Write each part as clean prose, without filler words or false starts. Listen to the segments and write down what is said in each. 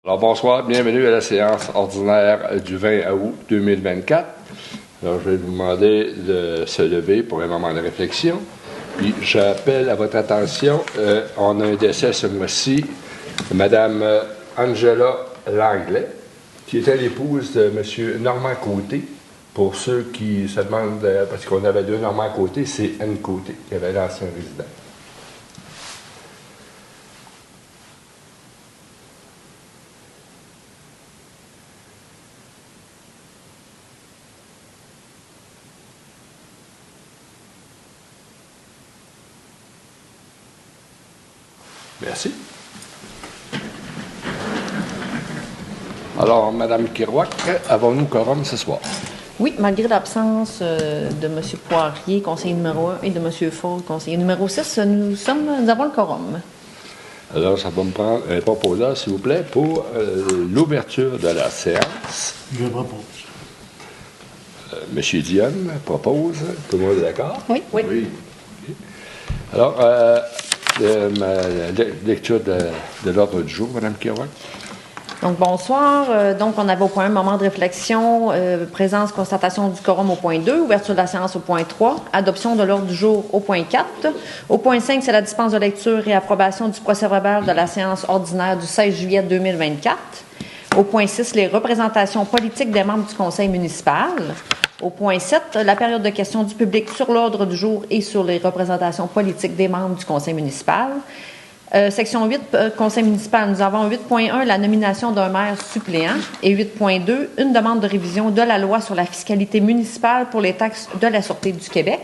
Alors bonsoir, bienvenue à la séance ordinaire du 20 août 2024. Alors je vais vous demander de se lever pour un moment de réflexion. Puis j'appelle à votre attention, on a un décès ce mois-ci, Mme Angela Langlais, qui était l'épouse de M. Normand Côté. Pour ceux qui se demandent, parce qu'on avait deux Normand Côté, c'est Anne Côté, qui avait l'ancien résident. Merci. Alors, Mme Kerouac, avons-nous quorum ce soir? Oui, malgré l'absence de M. Poirier, conseiller numéro 1, et de M. Faull, conseiller numéro 6, nous avons le quorum. Alors, ça va me prendre un proposeur, s'il vous plaît, pour l'ouverture de la séance. Je propose. M. Dionne propose. Tout le monde est d'accord? Oui. Oui. Alors, ma lecture de l'ordre du jour, Mme Kerouac. Donc, bonsoir. Donc, on avait au point 1, moment de réflexion, présence, constatation du quorum au point 2, ouverture de la séance au point 3, adoption de l'ordre du jour au point 4. Au point 5, c'est la dispense de lecture et approbation du procès-verbal de la séance ordinaire du 16 juillet 2024. Au point 6, les représentations politiques des membres du conseil municipal. Au point 7, la période de questions du public sur l'ordre du jour et sur les représentations politiques des membres du conseil municipal. Section 8, conseil municipal, nous avons 8.1, la nomination d'un maire suppléant, et 8.2, une demande de révision de la loi sur la fiscalité municipale pour les taxes de la Sûreté du Québec.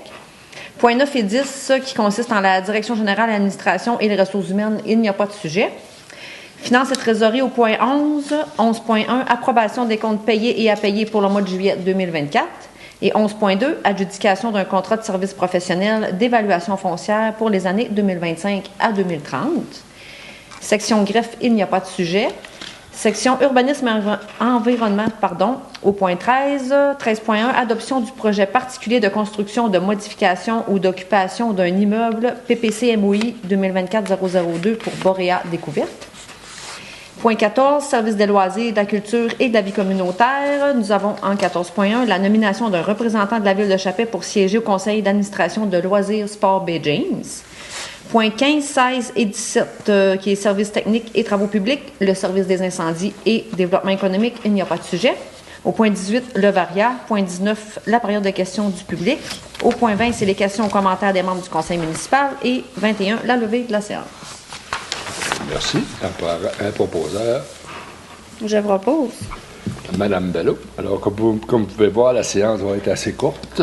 Point 9 et 10, qui consiste en la direction générale de l'administration et les ressources humaines, il n'y a pas de sujet. Finances et trésorerie au point 11, 11.1, approbation des comptes payés et à payer pour le mois de juillet 2024. Et 11.2, adjudication d'un contrat de service professionnel d'évaluation foncière pour les années 2025 à 2030. Section greffe, il n'y a pas de sujet. Section urbanisme et environnement, au point 13, 13.1, adoption du projet particulier de construction, de modification ou d'occupation d'un immeuble PPC MOI 2024-002 pour Boréa Découverte. Point 14, service des loisirs, de la culture et de la vie communautaire. Nous avons en 14.1 la nomination d'un représentant de la ville de Chapais pour siéger au conseil d'administration de loisirs Sport Bay James. Point 15, 16 et 17, qui est services techniques et travaux publics, le service des incendies et développement économique, il n'y a pas de sujet. Au point 18, le varia. Point 19, la période de questions du public. Au point 20, c'est les questions aux commentaires des membres du conseil municipal. Et 21, la levée de la séance. Merci. Un proposeur. Je propose. Madame Bello. Alors, comme vous pouvez voir, la séance va être assez courte.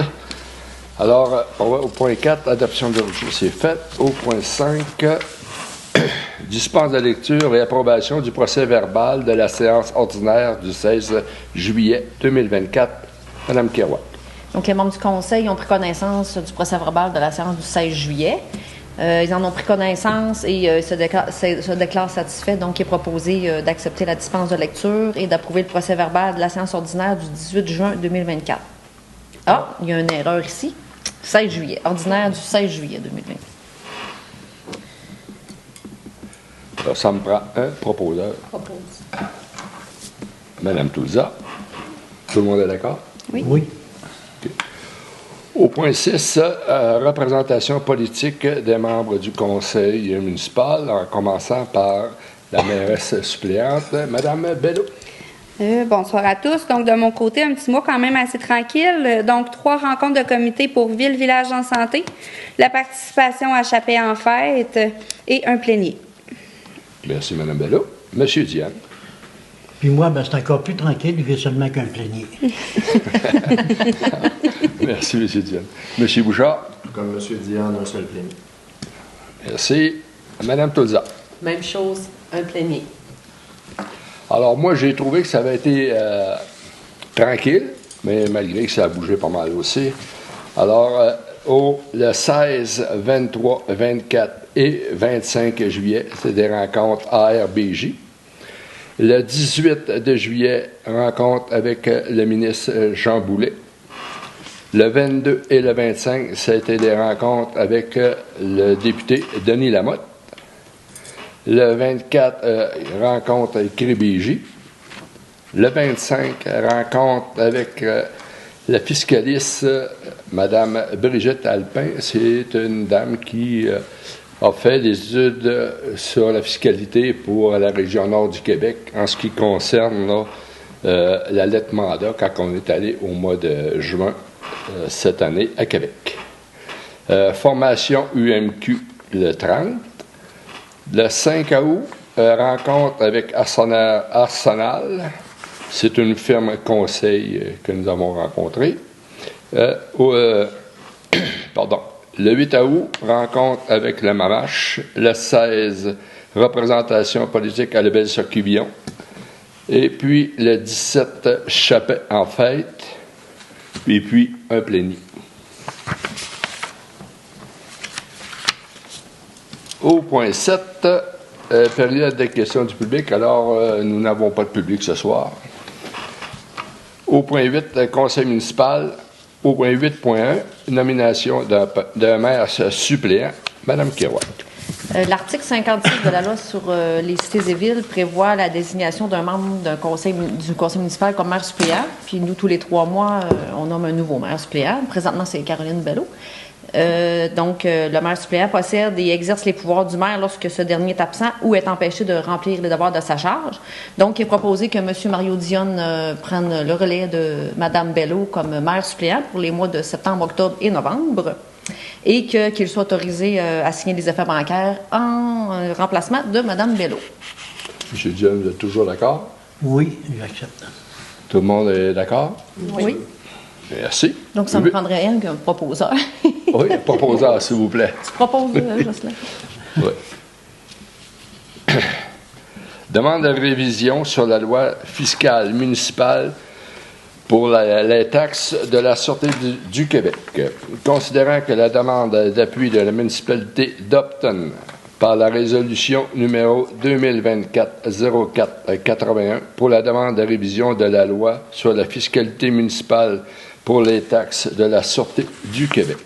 Alors, on va au point 4, adoption de l'ordre du jour, c'est fait. Au point 5, dispense de lecture et approbation du procès-verbal de la séance ordinaire du 16 juillet 2024. Madame Kerouac. Donc, les membres du conseil ont pris connaissance du procès-verbal de la séance du 16 juillet. Ils en ont pris connaissance et se déclarent satisfaits. Donc, il est proposé d'accepter la dispense de lecture et d'approuver le procès-verbal de la séance ordinaire du 18 juin 2024. Ah, il y a une erreur ici. 16 juillet. Ordinaire du 16 juillet 2024. Alors, ça me prend un proposeur. Propose. Madame Touza. Tout le monde est d'accord? Oui. Oui. Okay. Au point 6, représentation politique des membres du conseil municipal, en commençant par la mairesse suppléante, Madame Bello. Bonsoir à tous. Donc, de mon côté, un petit mois quand même assez tranquille. Donc, 3 rencontres de comité pour ville, village en santé, la participation à Chapais en fête et un plénier. Merci, Mme Bello. Monsieur Diane. Puis moi, c'est encore plus tranquille, il fait seulement qu'un plénier. Merci, M. Diane. M. Bouchard. Comme M. Diane, un seul plénier. Merci. Mme Touza. Même chose, un plénier. Alors, moi, j'ai trouvé que ça avait été tranquille, mais malgré que ça a bougé pas mal aussi. Alors, le 16, 23, 24 et 25 juillet, c'est des rencontres ARBJ. Le 18 de juillet, rencontre avec le ministre Jean Boulet. Le 22 et le 25, ça a été des rencontres avec le député Denis Lamotte. Le 24, rencontre avec Crébégie. Le 25, rencontre avec la fiscaliste, Mme Brigitte Alpin. C'est une dame qui a fait des études sur la fiscalité pour la région nord du Québec en ce qui concerne là, la lettre mandat quand on est allé au mois de juin cette année à Québec. Formation UMQ le 30. Le 5 août, rencontre avec Arsenal. C'est une firme conseil que nous avons rencontrée. Pardon. Le 8 août, rencontre avec le Mamache. Le 16, représentation politique à la Belle-Socubillon. Et puis, le 17, Chapet en fête. Et puis, un plénier. Au point 7, période de questions du public. Alors, nous n'avons pas de public ce soir. Au point 8, conseil municipal. Au point 8.1, nomination d'un maire suppléant. Madame Kerouac. L'article 56 de la loi sur les cités et villes prévoit la désignation d'un membre du conseil municipal comme maire suppléant. Puis nous, tous les 3 mois, on nomme un nouveau maire suppléant. Présentement, c'est Caroline Bello. Le maire suppléant possède et exerce les pouvoirs du maire lorsque ce dernier est absent ou est empêché de remplir les devoirs de sa charge. Donc, il est proposé que M. Mario Dionne prenne le relais de Mme Bello comme maire suppléant pour les mois de septembre, octobre et novembre et qu'il soit autorisé à signer des effets bancaires en remplacement de Mme Bello. M. Dionne, vous êtes toujours d'accord? Oui, j'accepte. Tout le monde est d'accord? Oui. Merci. Donc, ça me prendrait elle qu'un proposeur. Oui, proposeur, s'il vous plaît. Tu proposes, Jocelyn? Oui. Demande de révision sur la loi fiscale municipale pour les taxes de la Sûreté du Québec. Considérant que la demande d'appui de la municipalité d'Upton par la résolution numéro 2024-04-81 pour la demande de révision de la loi sur la fiscalité municipale pour les taxes de la Sûreté du Québec.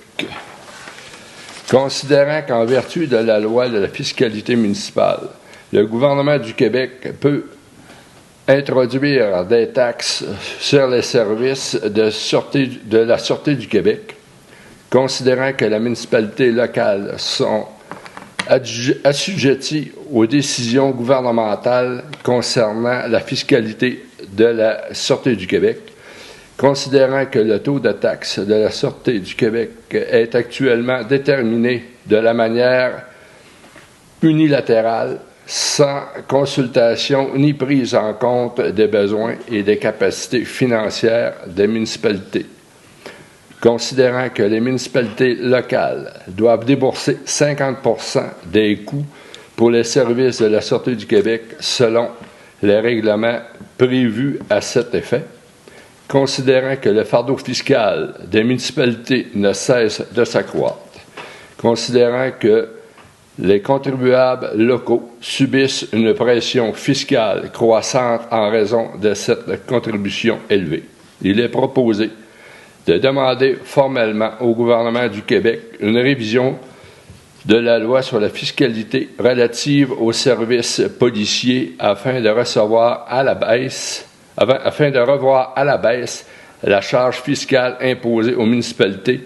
Considérant qu'en vertu de la loi de la fiscalité municipale, le gouvernement du Québec peut introduire des taxes sur les services de la Sûreté du Québec, considérant que les municipalités locales sont assujetties aux décisions gouvernementales concernant la fiscalité de la Sûreté du Québec, considérant que le taux de taxe de la Sûreté du Québec est actuellement déterminé de la manière unilatérale, sans consultation ni prise en compte des besoins et des capacités financières des municipalités. Considérant que les municipalités locales doivent débourser 50% des coûts pour les services de la Sûreté du Québec selon les règlements prévus à cet effet, considérant que le fardeau fiscal des municipalités ne cesse de s'accroître, considérant que les contribuables locaux subissent une pression fiscale croissante en raison de cette contribution élevée. Il est proposé de demander formellement au gouvernement du Québec une révision de la loi sur la fiscalité relative aux services policiers afin de revoir à la baisse la charge fiscale imposée aux municipalités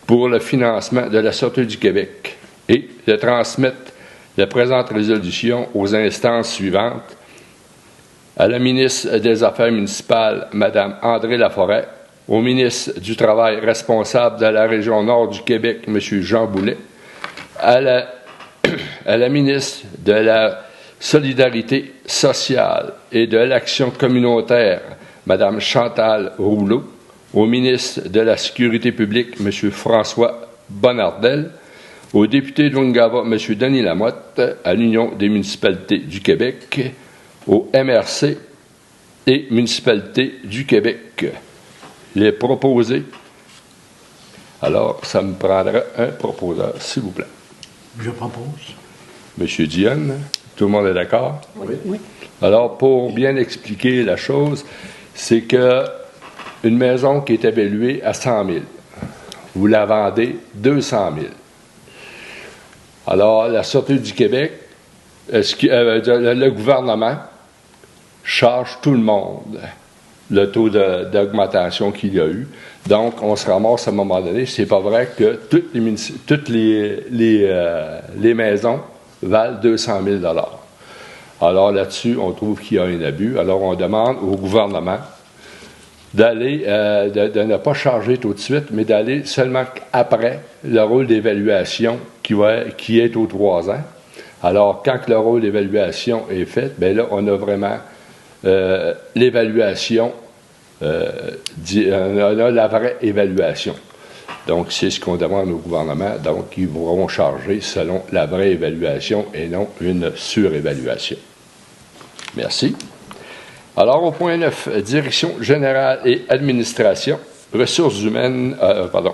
pour le financement de la Sûreté du Québec et de transmettre la présente résolution aux instances suivantes à la ministre des Affaires municipales, Mme André Laforêt, au ministre du Travail responsable de la région nord du Québec, M. Jean Boulet, à la ministre de la Solidarité sociale et de l'Action communautaire, Mme Chantal Rouleau, au ministre de la Sécurité publique, M. François Bonnardel, au député de Lungava, M. Denis Lamotte, à l'Union des municipalités du Québec, au MRC et municipalités du Québec. Les proposés. Alors, ça me prendra un proposeur, s'il vous plaît. Je propose. M. Dionne, tout le monde est d'accord? Oui. Alors, pour bien expliquer la chose, c'est que une maison qui est évaluée à 100 000, vous la vendez 200 000. Alors, la Sûreté du Québec le gouvernement charge tout le monde le taux d'augmentation qu'il y a eu. Donc, on se ramasse à un moment donné. C'est pas vrai que toutes les maisons valent 200 000 $. Alors là-dessus, on trouve qu'il y a un abus. Alors, on demande au gouvernement d'aller, de ne pas charger tout de suite, mais d'aller seulement après le rôle d'évaluation qui est aux 3 ans. Alors, quand le rôle d'évaluation est fait, bien là, on a vraiment l'évaluation, on a la vraie évaluation. Donc, c'est ce qu'on demande au gouvernement. Donc, ils pourront charger selon la vraie évaluation et non une surévaluation. Merci. Alors, au point 9, direction générale et administration. Ressources humaines,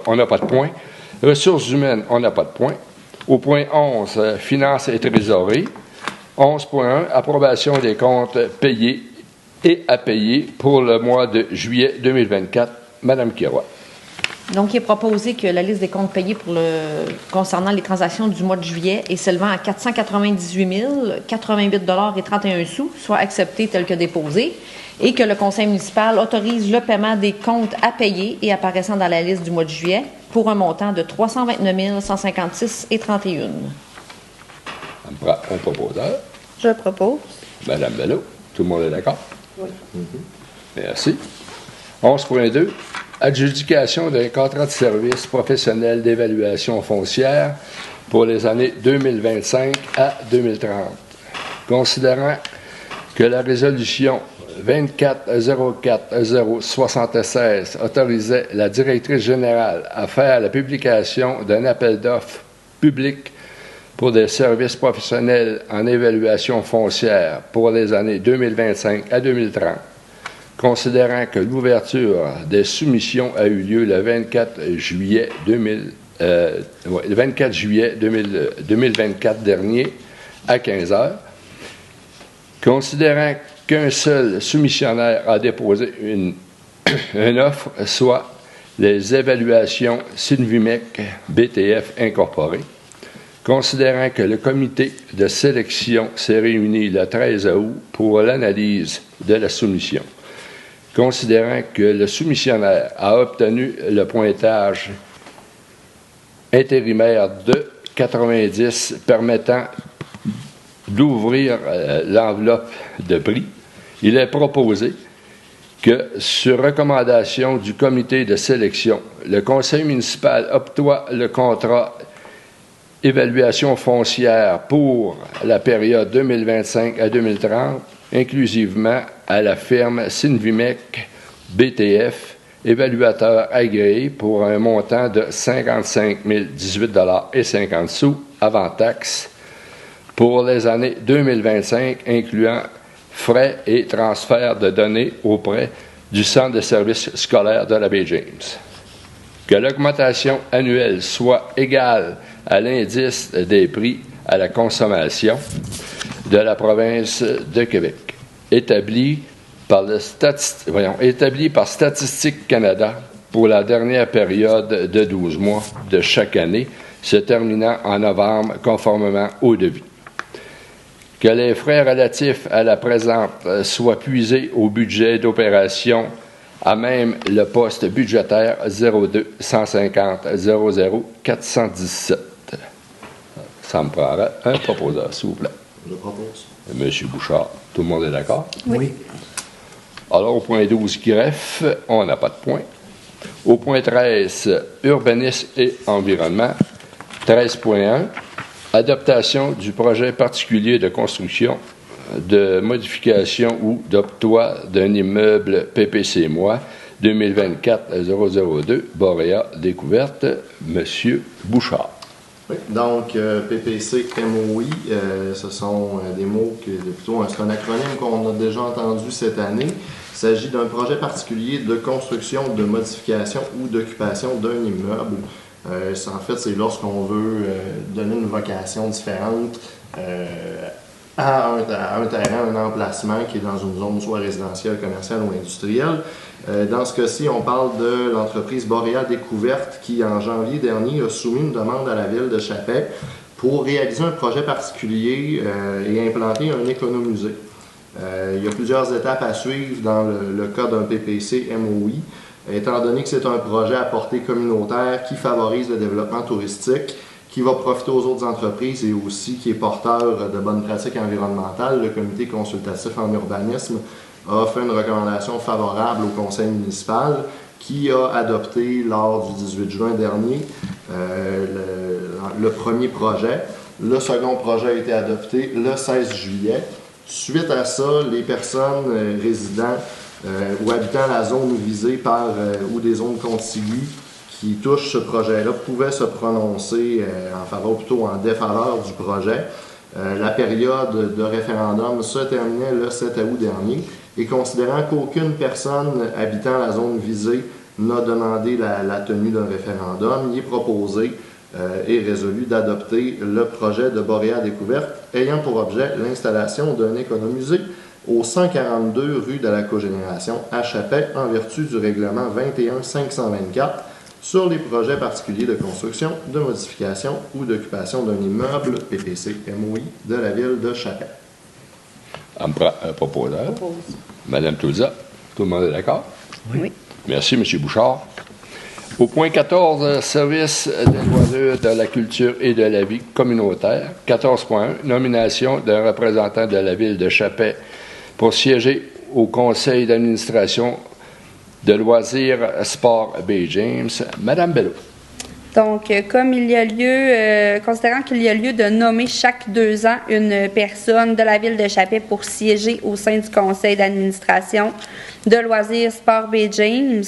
on n'a pas de point. Ressources humaines, on n'a pas de point. Au point 11, finances et trésorerie. 11.1, approbation des comptes payés et à payer pour le mois de juillet 2024. Madame Kiroy. Donc, il est proposé que la liste des comptes payés concernant les transactions du mois de juillet et s'élevant à 498 088 $ et 31 sous soit acceptée telle que déposée et que le conseil municipal autorise le paiement des comptes à payer et apparaissant dans la liste du mois de juillet pour un montant de 329 156 et 31. On prend un proposeur. Je propose. Madame Bello. Tout le monde est d'accord? Oui. Merci. 11.2. Adjudication d'un contrat de service professionnel d'évaluation foncière pour les années 2025 à 2030. Considérant que la résolution 2404-076 autorisait la directrice générale à faire la publication d'un appel d'offres public pour des services professionnels en évaluation foncière pour les années 2025 à 2030, considérant que l'ouverture des soumissions a eu lieu le 24 juillet 2024 dernier à 15 heures, considérant qu'un seul soumissionnaire a déposé une offre, soit les évaluations Sinvimec BTF incorporées, considérant que le comité de sélection s'est réuni le 13 août pour l'analyse de la soumission, considérant que le soumissionnaire a obtenu le pointage intérimaire de 90 permettant d'ouvrir l'enveloppe de prix, il est proposé que, sur recommandation du comité de sélection, le conseil municipal octroie le contrat évaluation foncière pour la période 2025 à 2030, inclusivement à la firme Sinvimec BTF, évaluateur agréé pour un montant de 55 018 $ et 50 sous avant taxe pour les années 2025, incluant frais et transferts de données auprès du Centre de services scolaires de la baie James. Que l'augmentation annuelle soit égale à l'indice des prix à la consommation de la province de Québec, établi par Statistique Canada pour la dernière période de 12 mois de chaque année, se terminant en novembre conformément au devis. Que les frais relatifs à la présente soient puisés au budget d'opération à même le poste budgétaire 02 150 00 417. Ça me prendra un proposeur, s'il vous plaît. Je propose. Monsieur Bouchard, tout le monde est d'accord? Oui. Alors, au point 12, greffe, on n'a pas de point. Au point 13, urbanisme et environnement, 13.1, adaptation du projet particulier de construction, de modification ou d'octroi d'un immeuble PPC-MOI 2024-002, Boréa, découverte, Monsieur Bouchard. Oui, donc PPC, MOI, ce sont des mots c'est un acronyme qu'on a déjà entendu cette année. Il s'agit d'un projet particulier de construction, de modification ou d'occupation d'un immeuble. En fait, c'est lorsqu'on veut donner une vocation différente à un terrain, un emplacement qui est dans une zone soit résidentielle, commerciale ou industrielle. Dans ce cas-ci, on parle de l'entreprise Boréa Découverte qui, en janvier dernier, a soumis une demande à la ville de Chapais pour réaliser un projet particulier et implanter un économusée. Il y a plusieurs étapes à suivre dans le cas d'un PPC MOI, étant donné que c'est un projet à portée communautaire qui favorise le développement touristique, qui va profiter aux autres entreprises et aussi qui est porteur de bonnes pratiques environnementales. Le comité consultatif en urbanisme a fait une recommandation favorable au conseil municipal qui a adopté lors du 18 juin dernier le premier projet. Le second projet a été adopté le 16 juillet. Suite à ça, les personnes résidant ou habitant la zone visée par ou des zones contiguës qui touchent ce projet-là pouvaient se prononcer en faveur ou plutôt en défaveur du projet. La période de référendum se terminait le 7 août dernier et considérant qu'aucune personne habitant la zone visée n'a demandé la tenue d'un référendum, il est proposé et résolu d'adopter le projet de Boréa Découverte ayant pour objet l'installation d'un économusée au 142 rue de la Cogénération à Chapet en vertu du règlement 21-524 sur les projets particuliers de construction, de modification ou d'occupation d'un immeuble PPC MOI de la ville de Chapet. Un proposeur. Madame Touza, tout le monde est d'accord? Oui. Merci, M. Bouchard. Au point 14, service des loisirs, de la culture et de la vie communautaire. 14.1, nomination d'un représentant de la ville de Chapet pour siéger au conseil d'administration de loisirs sport Bay James. Madame Bello. Donc, comme il y a lieu, considérant qu'il y a lieu de nommer chaque 2 ans une personne de la ville de Chapet pour siéger au sein du conseil d'administration de loisirs sport Bay James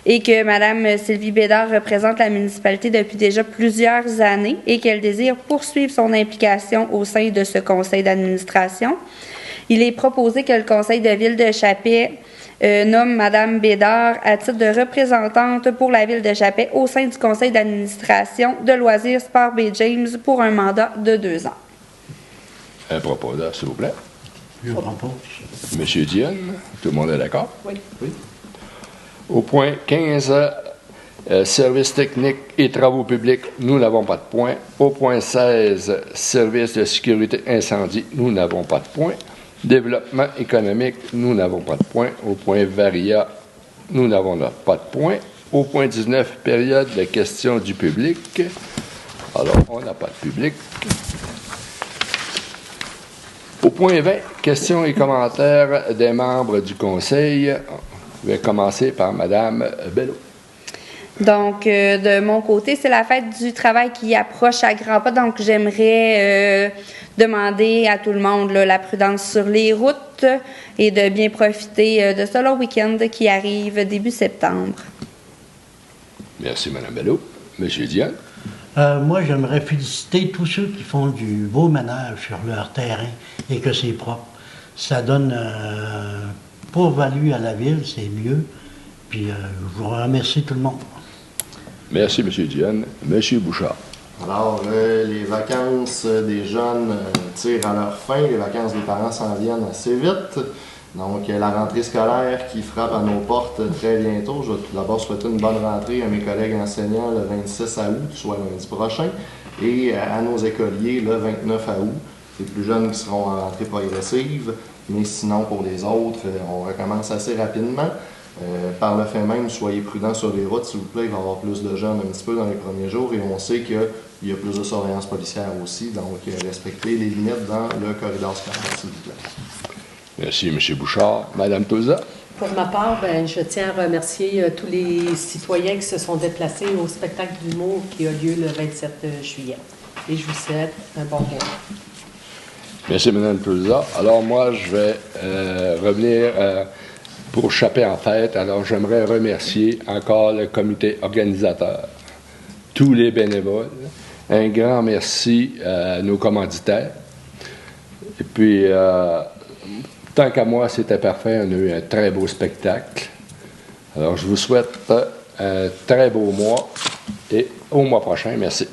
et que Mme Sylvie Bédard représente la municipalité depuis déjà plusieurs années et qu'elle désire poursuivre son implication au sein de ce conseil d'administration, il est proposé que le conseil de ville de Chapet nomme Mme Bédard à titre de représentante pour la ville de Chapet au sein du conseil d'administration de loisirs sport Bay James pour un mandat de 2 ans. Un proposeur, s'il vous plaît. Je propose. Monsieur Dionne, tout le monde est d'accord? Oui. Au point 15, services techniques et travaux publics, nous n'avons pas de point. Au point 16, services de sécurité incendie, nous n'avons pas de point. Développement économique, nous n'avons pas de point. Au point Varia, nous n'avons pas de point. Au point 19, période de questions du public. Alors, on n'a pas de public. Au point 20, questions et commentaires des membres du conseil. Je vais commencer par Mme Bello. Donc, de mon côté, c'est la fête du travail qui approche à grands pas. Donc, j'aimerais demander à tout le monde là, la prudence sur les routes et de bien profiter de ce long week-end qui arrive début septembre. Merci, Mme Bello. Monsieur Dionne. Moi, j'aimerais féliciter tous ceux qui font du beau ménage sur leur terrain et que c'est propre. Ça donne pour-value à la ville, c'est mieux. Puis, je vous remercie tout le monde. Merci, M. Dionne. M. Bouchard. Alors, les vacances des jeunes tirent à leur fin. Les vacances des parents s'en viennent assez vite. Donc, la rentrée scolaire qui frappe à nos portes très bientôt. Je vais tout d'abord souhaiter une bonne rentrée à mes collègues enseignants le 26 août, soit lundi prochain, et à nos écoliers le 29 août. Les plus jeunes qui seront en rentrée progressive, mais sinon, pour les autres, on recommence assez rapidement. Par le fait même, soyez prudents sur les routes, s'il vous plaît. Il va y avoir plus de jeunes un petit peu dans les premiers jours et on sait qu'il y a plus de surveillance policière aussi. Donc, respectez les limites dans le corridor scolaire, s'il vous plaît. Merci, M. Bouchard. Mme Touza. Pour ma part, je tiens à remercier tous les citoyens qui se sont déplacés au spectacle d'humour qui a lieu le 27 juillet. Et je vous souhaite un bon mois. Merci, Mme Touza. Alors, moi, je vais revenir pour Chapet en fête. Alors, j'aimerais remercier encore le comité organisateur, tous les bénévoles. Un grand merci à nos commanditaires. Et puis, tant qu'à moi, c'était parfait. On a eu un très beau spectacle. Alors, je vous souhaite un très beau mois et au mois prochain. Merci.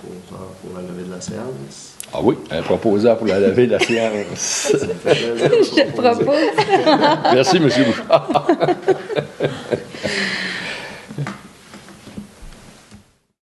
Proposeur pour la levée de la séance. Ah oui, un proposeur pour la levée de la séance. Je le propose. Merci, M. Bouchard.